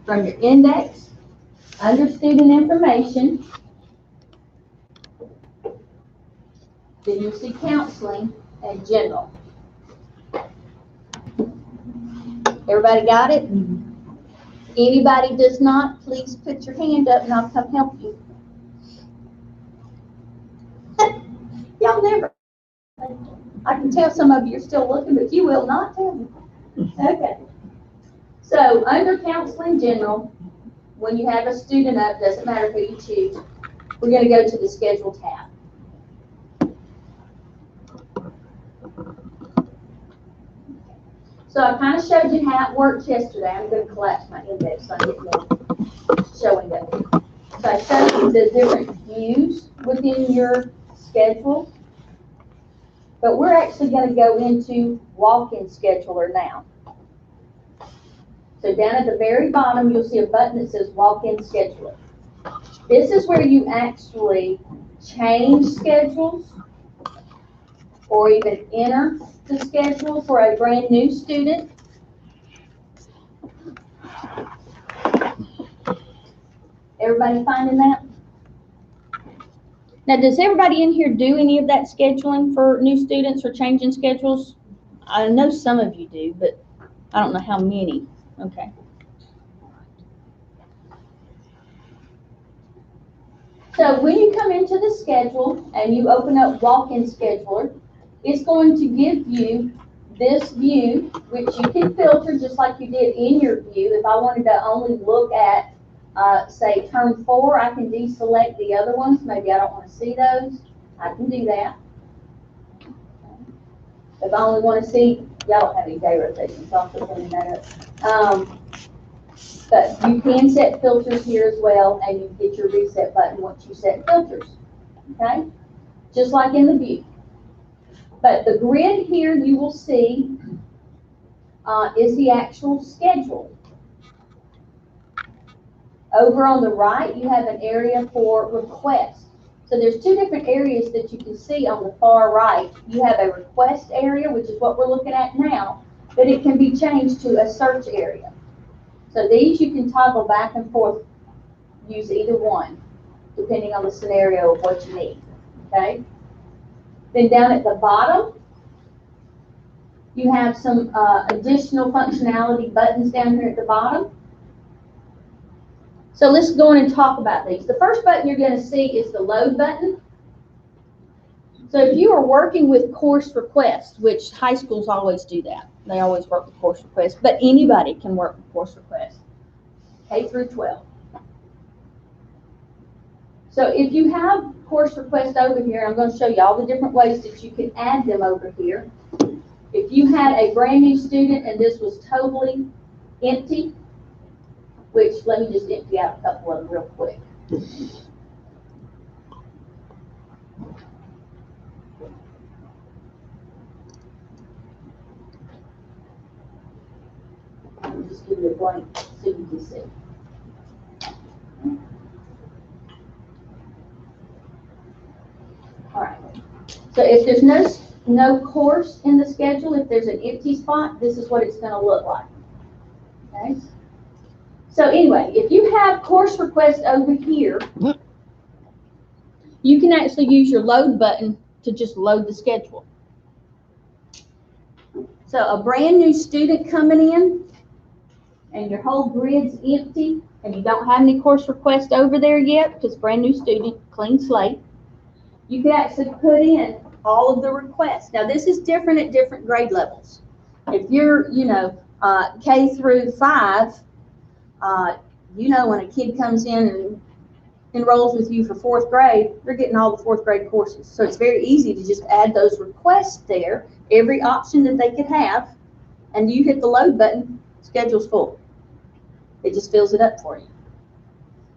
from your index, under student information, then you'll see counseling and general. Everybody got it? Anybody does not, please put your hand up and I'll come help you. Y'all never. I can tell some of you are still looking, but you will not tell me. Okay. So under counseling general, when you have a student up, doesn't matter who you choose, we're going to go to the schedule tab. So I kind of showed you how it works yesterday. I'm going to collapse my index so I get more showing up. So I showed you the different views within your schedule. But we're actually going to go into walk-in scheduler now. So down at the very bottom, you'll see a button that says walk-in scheduler. This is where you actually change schedules or even enter the schedule for a brand new student. Everybody finding that? Now, does everybody in here do any of that scheduling for new students or changing schedules? I know some of you do, but I don't know how many. Okay. So when you come into the schedule and you open up walk-in scheduler, it's going to give you this view, which you can filter just like you did in your view. If I wanted to only look at, say, term 4, I can deselect the other ones. Maybe I don't want to see those. I can do that. If I only want to see, y'all don't have any day rotation, so I'll put them in that up. But you can set filters here as well, and you get your reset button once you set filters, okay? Just like in the view. But the grid here you will see is the actual schedule. Over on the right, you have an area for requests. So there's two different areas that you can see on the far right. You have a request area, which is what we're looking at now, but it can be changed to a search area. So these you can toggle back and forth, use either one, depending on the scenario of what you need, okay? Then down at the bottom, you have some additional functionality buttons down here at the bottom. So let's go in and talk about these. The first button you're going to see is the load button. So if you are working with course requests, which high schools always do that, they always work with course requests, but anybody can work with course requests, K through 12. So if you have course requests over here, I'm going to show you all the different ways that you can add them over here. If you had a brand new student and this was totally empty, which let me just empty out a couple of them real quick. Let me just give you a blank so you can see. All right. So if there's no course in the schedule, if there's an empty spot, this is what it's going to look like. Okay. So anyway, if you have course requests over here, you can actually use your load button to just load the schedule. So a brand new student coming in and your whole grid's empty and you don't have any course requests over there yet because brand new student, clean slate, you can actually put in all of the requests. Now this is different at different grade levels. If you're, K through 5, when a kid comes in and enrolls with you for 4th grade, they're getting all the 4th grade courses. So it's very easy to just add those requests there, every option that they could have, and you hit the load button, schedule's full. It just fills it up for you.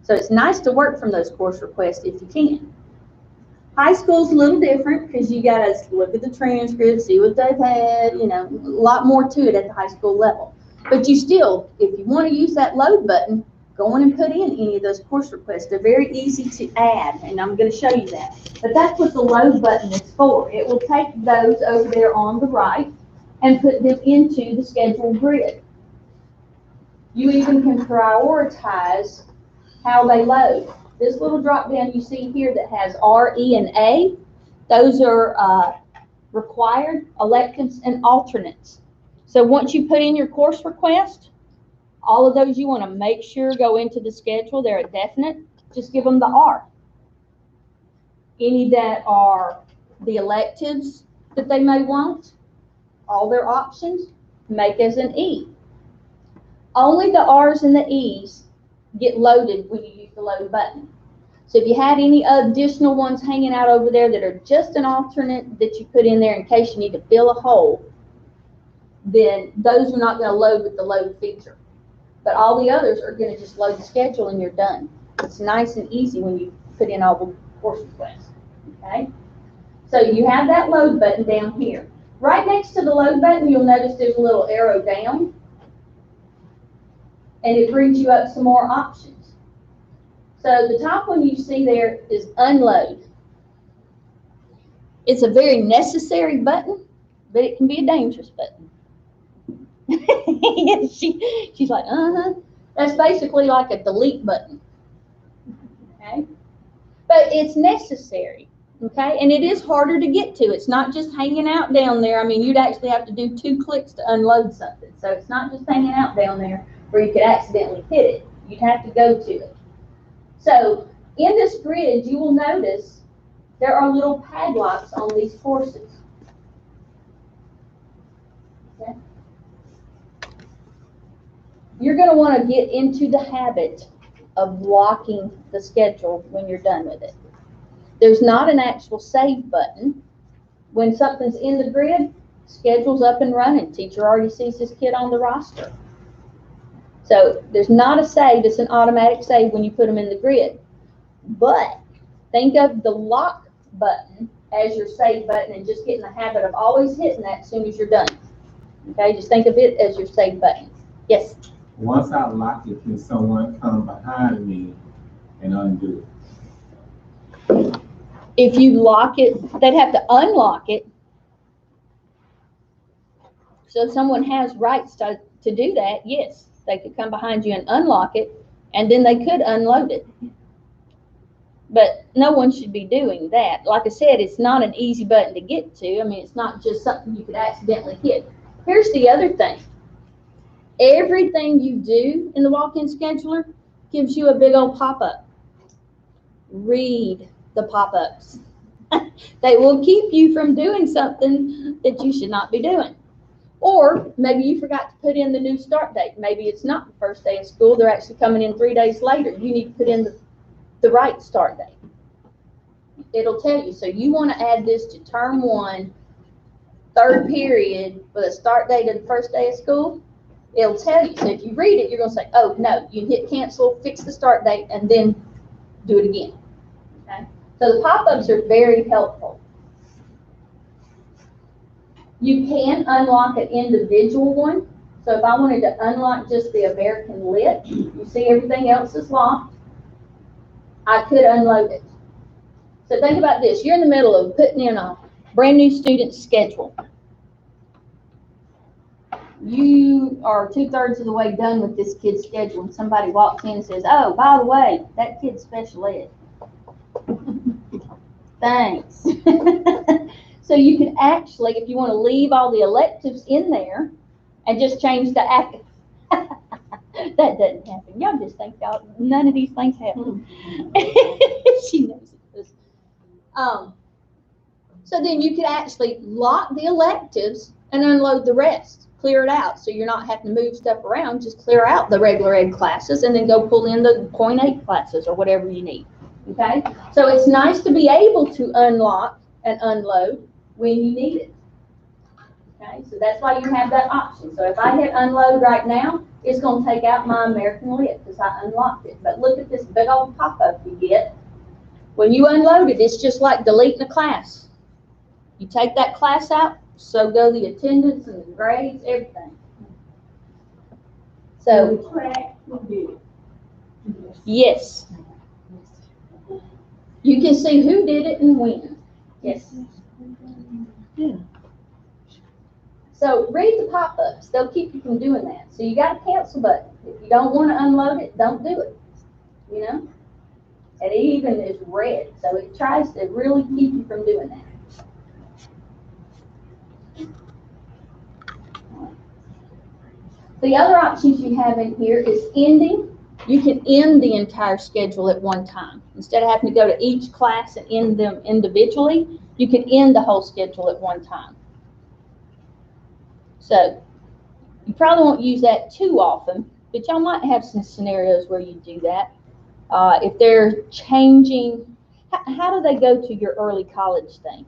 So it's nice to work from those course requests if you can. High school's a little different because you got to look at the transcript, see what they've had, a lot more to it at the high school level. But you still, if you want to use that load button, go on and put in any of those course requests. They're very easy to add, and I'm going to show you that. But that's what the load button is for. It will take those over there on the right and put them into the schedule grid. You even can prioritize how they load. This little drop down you see here that has R, E, and A, those are required, electives, and alternates. So once you put in your course request, all of those you want to make sure go into the schedule. They're a definite. Just give them the R. Any that are the electives that they may want, all their options, make as an E. Only the R's and the E's get loaded when you use the load button. So if you had any additional ones hanging out over there that are just an alternate that you put in there in case you need to fill a hole, then those are not going to load with the load feature. But all the others are going to just load the schedule and you're done. It's nice and easy when you put in all the course requests. Okay? So you have that load button down here. Right next to the load button, you'll notice there's a little arrow down. And it brings you up some more options. So the top one you see there is unload. It's a very necessary button, but it can be a dangerous button. She's like, That's basically like a delete button. Okay? But it's necessary. Okay? And it is harder to get to. It's not just hanging out down there. I mean, you'd actually have to do 2 clicks to unload something. So it's not just hanging out down there where you could accidentally hit it. You'd have to go to it. So in this grid, you will notice there are little padlocks on these courses. Okay? You're going to want to get into the habit of locking the schedule when you're done with it. There's not an actual save button. When something's in the grid, schedule's up and running. Teacher already sees this kid on the roster. So there's not a save. It's an automatic save when you put them in the grid. But think of the lock button as your save button and just get in the habit of always hitting that as soon as you're done. Okay, just think of it as your save button. Yes? Once I lock it, can someone come behind me and undo it? If you lock it, they'd have to unlock it. So if someone has rights to do that, yes, they could come behind you and unlock it, and then they could unload it. But no one should be doing that. Like I said, it's not an easy button to get to. I mean, it's not just something you could accidentally hit. Here's the other thing. Everything you do in the walk-in scheduler gives you a big old pop-up. Read the pop-ups. They will keep you from doing something that you should not be doing. Or maybe you forgot to put in the new start date. Maybe it's not the first day of school. They're actually coming in 3 days later. You need to put in the right start date. It'll tell you. So you want to add this to term 1, 3rd period with a start date of the first day of school. It'll tell you. So if you read it, you're going to say, oh, no. You hit cancel, fix the start date, and then do it again. Okay? So the pop-ups are very helpful. You can unlock an individual one. So if I wanted to unlock just the American Lit, you see everything else is locked, I could unload it. So think about this. You're in the middle of putting in a brand new student schedule. You are 2/3 of the way done with this kid's schedule, and somebody walks in and says, oh, by the way, that kid's special ed. Thanks. So you can actually, if you want to leave all the electives in there and just change the active. That doesn't happen. Y'all just think none of these things happen. She knows it does. So then you could actually lock the electives and unload the rest. Clear it out so you're not having to move stuff around. Just clear out the regular ed classes and then go pull in the .8 classes or whatever you need. Okay? So it's nice to be able to unlock and unload when you need it. Okay? So that's why you have that option. So if I hit unload right now, it's going to take out my American Lit because I unlocked it. But look at this big old pop-up you get. When you unload it, it's just like deleting a class. You take that class out, so go the attendance and the grades, everything. So, track who did it. yes. You can see who did it and when. Yes. Yeah. So read the pop-ups. They'll keep you from doing that. So you got a cancel button. If you don't want to unload it, don't do it. You know? And it even is red. So it tries to really keep you from doing that. The other options you have in here is ending. You can end the entire schedule at one time. Instead of having to go to each class and end them individually, you can end the whole schedule at one time. So you probably won't use that too often, but y'all might have some scenarios where you do that. If they're changing, how do they go to your early college thing?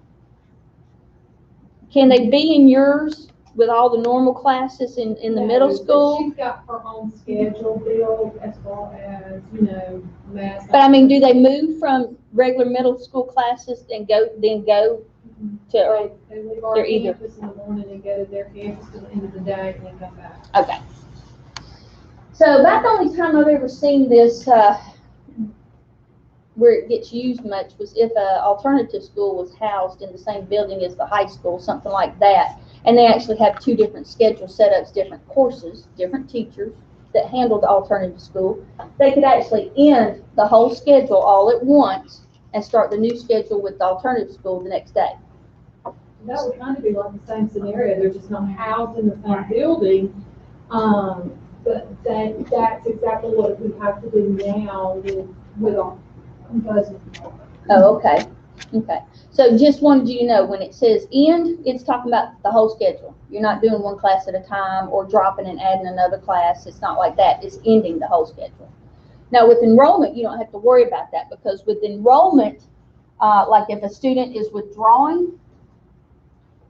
Can they be in yours with all the normal classes in the middle school? She's got her own schedule built as far as, you know, math. But I mean, do they move from regular middle school classes and go to, They leave our they're either- campus in the morning and go to their campus at the end of the day and then come back. okay. So about the only time I've ever seen this where it gets used much was if an alternative school was housed in the same building as the high school, something like that. And they actually have two different schedule setups, different courses, different teachers that handled the alternative school. They could actually end the whole schedule all at once and start the new schedule with the alternative school the next day. That would kind of be like the same scenario. They're just not housed in the same building. But that's exactly what we have to do now with our composing. Oh, okay, okay. So just wanted you to know, when it says end, it's talking about the whole schedule. You're not doing one class at a time or dropping and adding another class. It's not like that. It's ending the whole schedule. Now with enrollment, you don't have to worry about that, because with enrollment, like if a student is withdrawing,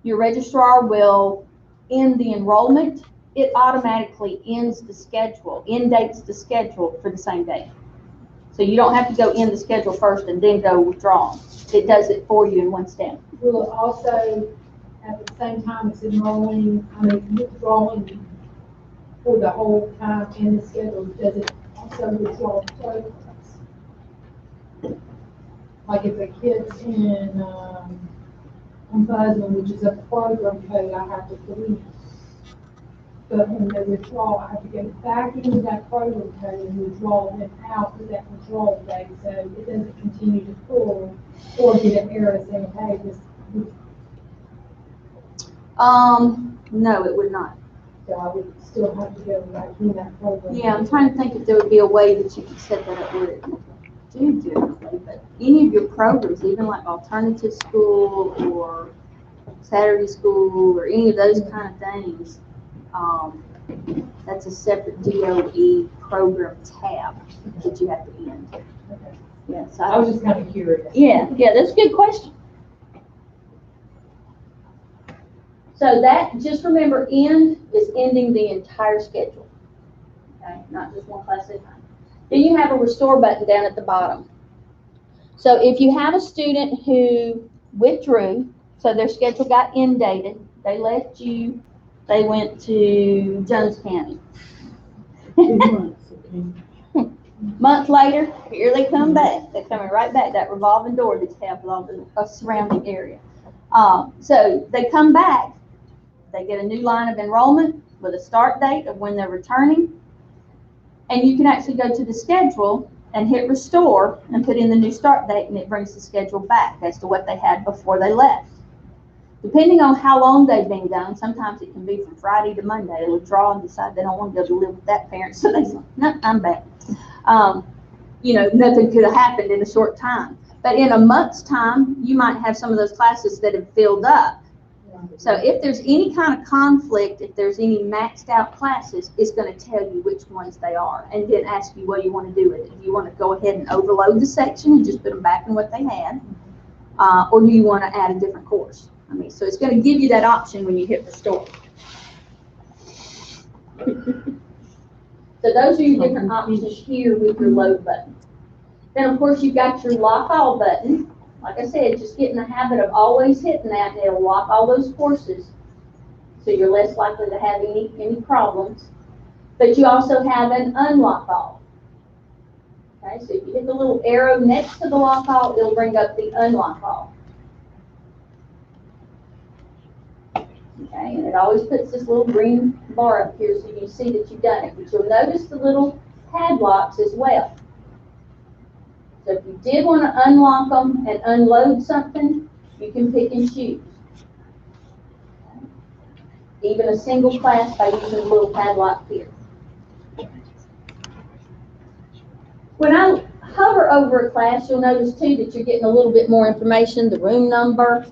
your registrar will end the enrollment. It automatically ends the schedule, dates the schedule for the same day. So you don't have to go in the schedule first and then go withdraw. It does it for you in one step. Will it also, at the same time as withdrawing for the whole time in the schedule, does it also withdraw programs? Like if a kid's in, Ombudsman, which is a program code I have to put in. But when they withdraw, I have to go back into that program code and withdraw them out to that withdrawal date, so it doesn't continue to pull or get an error saying, hey, this, No, it would not. so I would still have to go back in that program. Yeah, I'm trying to think if there would be a way that you could set that up where it do differently, but any of your programs, even like alternative school or Saturday school or any of those kind of things, that's a separate DOE program tab that you have to end. Okay. Yeah, so I was just kind of curious. yeah, that's a good question. So that, just remember, end is ending the entire schedule. Okay, not just one class at a time. Then you have a restore button down at the bottom. So if you have a student who withdrew, so their schedule got end dated, they left you, they went to Jones County. 2 months, okay. Month later, here they come back. They're coming right back, that revolving door that you have with all the surrounding area. So they come back, they get a new line of enrollment with a start date of when they're returning. And you can actually go to the schedule and hit restore and put in the new start date, and it brings the schedule back as to what they had before they left. Depending on how long they've been gone, sometimes it can be from Friday to Monday. They'll withdraw and decide they don't want to go to live with that parent, so they say, no, I'm back. You know, nothing could have happened in a short time. But in a month's time, you might have some of those classes that have filled up. So if there's any kind of conflict, if there's any maxed out classes, it's going to tell you which ones they are, and then ask you what you want to do with it. Do you want to go ahead and overload the section and just put them back in what they had, or do you want to add a different course? I mean, so it's going to give you that option when you hit restore. So those are your different options here with your load button. Then of course you've got your lock all button. Like I said, just get in the habit of always hitting that, and it'll lock all those courses, so you're less likely to have any problems. But you also have an unlock all. Okay, so if you hit the little arrow next to the lock all, it'll bring up the unlock all. Okay, and it always puts this little green bar up here so you can see that you've done it. But you'll notice the little padlocks as well. So if you did want to unlock them and unload something, you can pick and choose. Even a single class by using a little padlock here. When I hover over a class, you'll notice too that you're getting a little bit more information, the room number.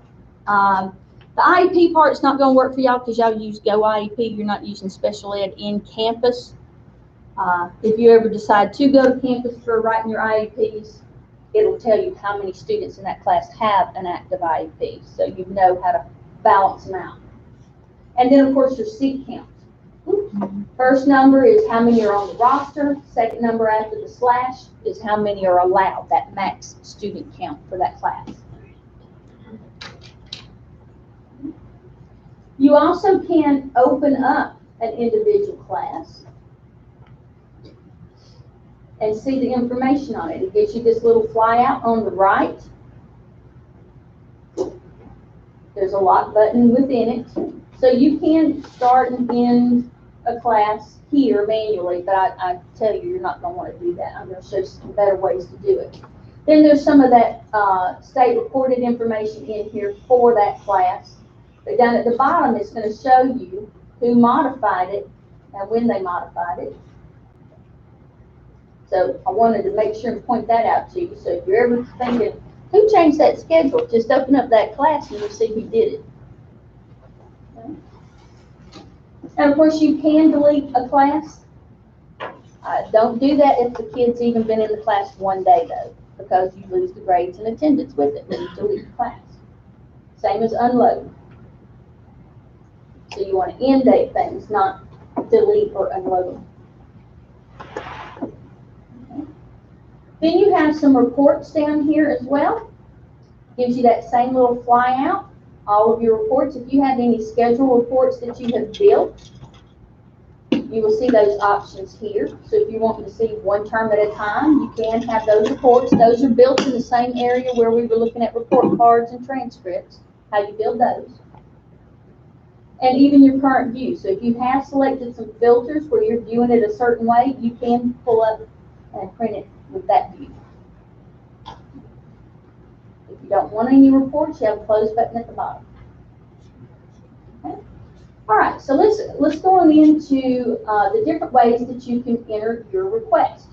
The IEP part's not going to work for y'all because y'all use Go IEP. You're not using special ed in campus. If you ever decide to go to campus for writing your IEPs, it'll tell you how many students in that class have an active IEP, so you know how to balance them out. And then, of course, your seat count. First number is how many are on the roster. Second number after the slash is how many are allowed, that max student count for that class. You also can open up an individual class and see the information on it. It gives you this little flyout on the right. There's a lock button within it. So you can start and end a class here manually, but I tell you, you're not going to want to do that. I'm going to show you some better ways to do it. Then there's some of that state reported information in here for that class. But down at the bottom, it's going to show you who modified it and when they modified it. So I wanted to make sure and point that out to you. So if you're ever thinking, who changed that schedule? Just open up that class and you'll see who did it. Okay. And of course, you can delete a class. Don't do that if the kid's even been in the class one day, though, because you lose the grades and attendance with it when you delete the class. Same as unload. So you want to end date things, not delete or unload them. Okay. Then you have some reports down here as well. Gives you that same little flyout, all of your reports. If you have any schedule reports that you have built, you will see those options here. So if you want to see one term at a time, you can have those reports. Those are built in the same area where we were looking at report cards and transcripts, how you build those. And even your current view. So if you have selected some filters where you're viewing it a certain way, you can pull up and print it with that view. If you don't want any reports, you have a close button at the bottom. Okay. All right, so let's go on into the different ways that you can enter your request.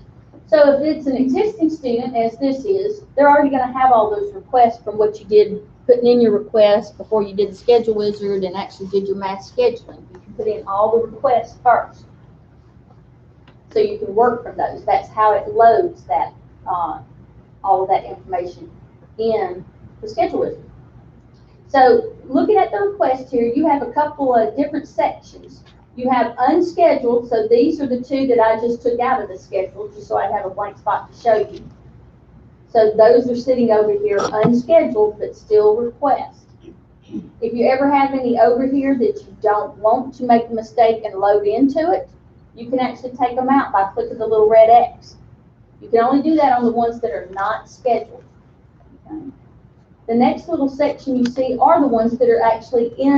So if it's an existing student, as this is, they're already going to have all those requests from what you did putting in your request before you did the schedule wizard and actually did your mass scheduling. You can put in all the requests first, so you can work from those. That's how it loads that all of that information in the schedule wizard. So looking at the request here, you have a couple of different sections. You have unscheduled, so these are the two that I just took out of the schedule, just so I have a blank spot to show you. So those are sitting over here unscheduled, but still request. If you ever have any over here that you don't want to make a mistake and load into it, you can actually take them out by clicking the little red X. You can only do that on the ones that are not scheduled. Okay. The next little section you see are the ones that are actually in